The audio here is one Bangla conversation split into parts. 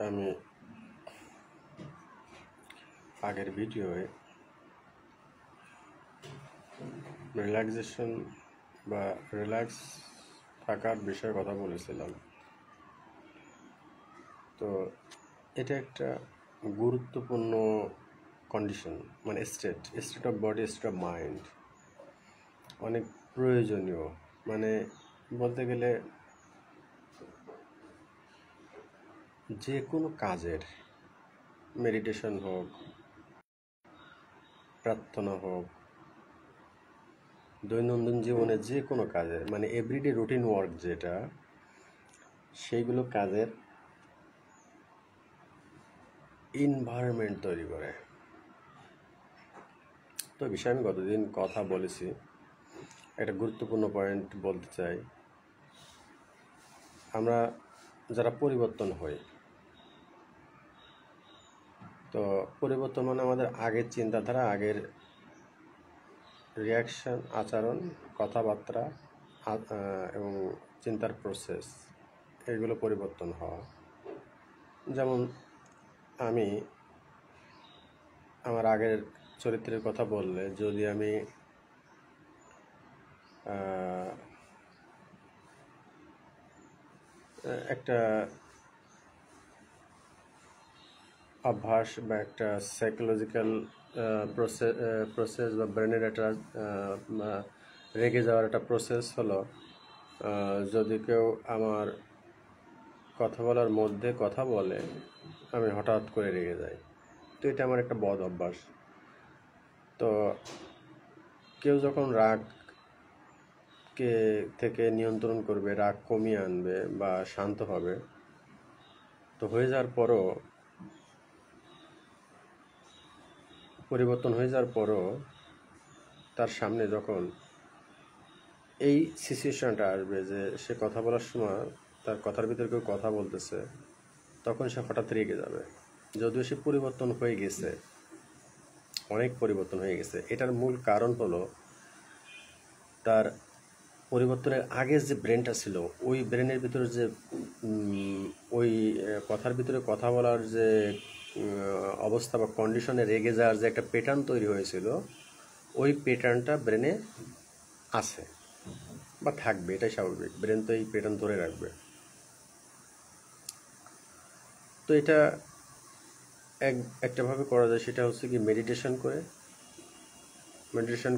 আমি আগের ভিডিওয়ে রিল্যাক্সেশন বা রিল্যাক্স থাকার বিষয়ে কথা বলেছিলাম। তো এটা একটা গুরুত্বপূর্ণ কন্ডিশন, মানে state of body, state of mind, অনেক প্রয়োজনীয়। মানে বলতে গেলে যে কোনো কাজের, মেডিটেশন হোক, প্রার্থনা হোক, দৈনন্দিন জীবনে যে কোনো কাজের, মানে এভরিডে রুটিন ওয়ার্ক যেটা, সেইগুলো কাজের এনভায়রনমেন্ট তৈরি করে। তো বিষয়ে আমি গতদিন কথা বলেছি, একটা গুরুত্বপূর্ণ পয়েন্ট বলতে চাই। আমরা যারা পরিবর্তন হই, তো পরিবর্তন মানে আমাদের আগের চিন্তাধারা, আগের রিয়াকশন, আচরণ, কথাবার্তা এবং চিন্তার প্রসেস, এগুলো পরিবর্তন হওয়া। যেমন আমি আমার আগের চরিত্রের কথা বললে, যদি আমি একটা অভ্যাস বা একটা সাইকোলজিক্যাল প্রসেস বা ব্রেনের একটা রেগে যাওয়ার একটা প্রসেস হলো, যদি কেউ আমার কথা বলার মধ্যে কথা বলে, আমি হঠাৎ করে রেগে যাই। তো এটা আমার একটা বদ অভ্যাস। তো কেউ যখন রাগকে থেকে নিয়ন্ত্রণ করবে, রাগ কমিয়ে আনবে বা শান্ত হবে, তো হয়ে যাওয়ার পরও, পরিবর্তন হয়ে যাওয়ার পরও তার সামনে যখন এই সিচুয়েশনটা আসবে যে সে কথা বলার সময় তার কথার ভিতরে কেউ কথা বলতেছে, তখন সে হঠাৎ রেগে যাবে। যদিও সে পরিবর্তন হয়ে গেছে, অনেক পরিবর্তন হয়ে গেছে। এটার মূল কারণ হলো তার পরিবর্তনের আগের যে ব্রেনটা ছিল, ওই ব্রেনের ভিতরে যে ওই কথার ভিতরে কথা বলার যে অবস্থা বা কন্ডিশনে রেগে যাওয়ার যে একটা প্যাটার্ন তৈরি হয়েছিল, ওই প্যাটার্নটা ব্রেনে আছে বা থাকবে, এটাই স্বাভাবিক। ব্রেন তো এই প্যাটার্ন ধরে রাখবে। তো এটা একটাভাবে করা যায়, সেটা হচ্ছে কি মেডিটেশন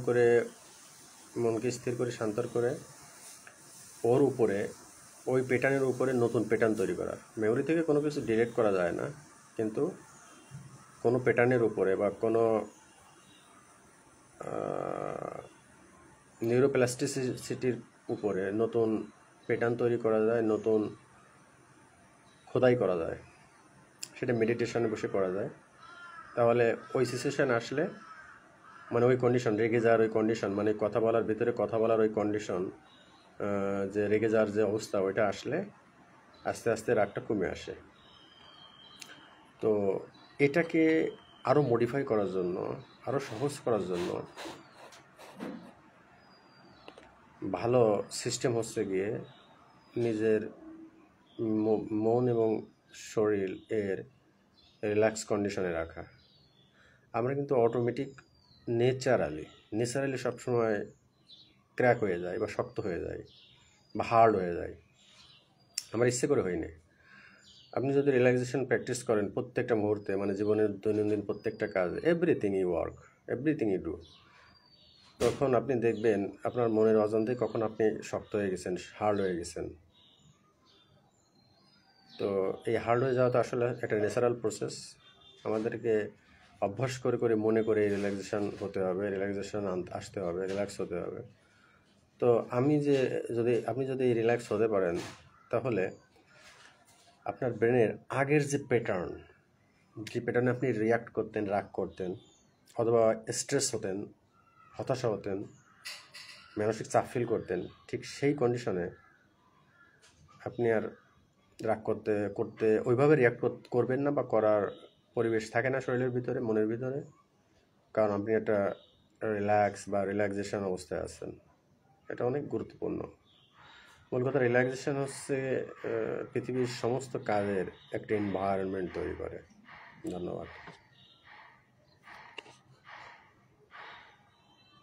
করে মনকে স্থির করে, শান্ত করে, ওর উপরে, ওই প্যাটার্নের উপরে নতুন প্যাটার্ন তৈরি করা। মেমোরি থেকে কোনো কিছু ডিলিট করা যায় না, কিন্তু কোনো প্যাটার্নের উপরে বা কোনো নিউরোপ্লাস্টিসিটির উপরে নতুন প্যাটার্ন তৈরি করা যায়, নতুন খোদাই করা যায়। সেটা মেডিটেশনে বসে করা যায়। তাহলে ওই সিচুয়েশান আসলে, মানে ওই কন্ডিশন, রেগে যাওয়ার ওই কন্ডিশন, মানে কথা বলার ভিতরে কথা বলার ওই কন্ডিশন, যে রেগে যাওয়ার যে অবস্থা, ওইটা আসলে আস্তে আস্তে রাগটা কমে আসে। তো এটাকে আরও মডিফাই করার জন্য, আরও সহজ করার জন্য ভালো সিস্টেম হচ্ছে গিয়ে নিজের মন এবং শরীর এর রিল্যাক্স কন্ডিশনে রাখা। আমরা কিন্তু অটোমেটিক নেচারালি সবসময় ক্র্যাক হয়ে যায় বা শক্ত হয়ে যায় বা হার্ড হয়ে যায়, আমার ইচ্ছে করে হয়নি। আপনি যদি রিল্যাক্সেশন প্র্যাকটিস করেন প্রত্যেকটা মুহূর্তে, মানে জীবনের দৈনন্দিন প্রত্যেকটা কাজ, এভরিথিং ইউ ডু, তখন আপনি দেখবেন আপনার মনের অজান্তেই কখন আপনি শক্ত হয়ে গেছেন, হার্ড হয়ে গেছেন। তো এই হার্ড হয়ে যাওয়া তো আসলে একটা ন্যাচারাল প্রসেস। আমাদেরকে অভ্যাস করে করে মনে করে রিল্যাক্সেশন হতে হবে, রিল্যাক্সেশন আসতে হবে, রিল্যাক্স হতে হবে। তো আপনি যদি রিল্যাক্স হতে পারেন, তাহলে আপনার ব্রেনের আগের যে প্যাটার্নে আপনি রিয়াক্ট করতেন, রাগ করতেন, অথবা স্ট্রেস হতেন, হতাশা হতেন, মানসিক চাপ ফিল করতেন, ঠিক সেই কন্ডিশনে আপনি আর রাগ করতে করতে ওইভাবে রিয়াক্ট করবেন না, বা করার পরিবেশ থাকে না শরীরের ভিতরে, মনের ভিতরে, কারণ আপনি একটা রিল্যাক্সেশন অবস্থায় আছেন। এটা অনেক গুরুত্বপূর্ণ। মূল কথা রিল্যাক্সেশন হচ্ছে পৃথিবীর সমস্ত কাজের একটা এনভায়রনমেন্ট তৈরি করে। ধন্যবাদ।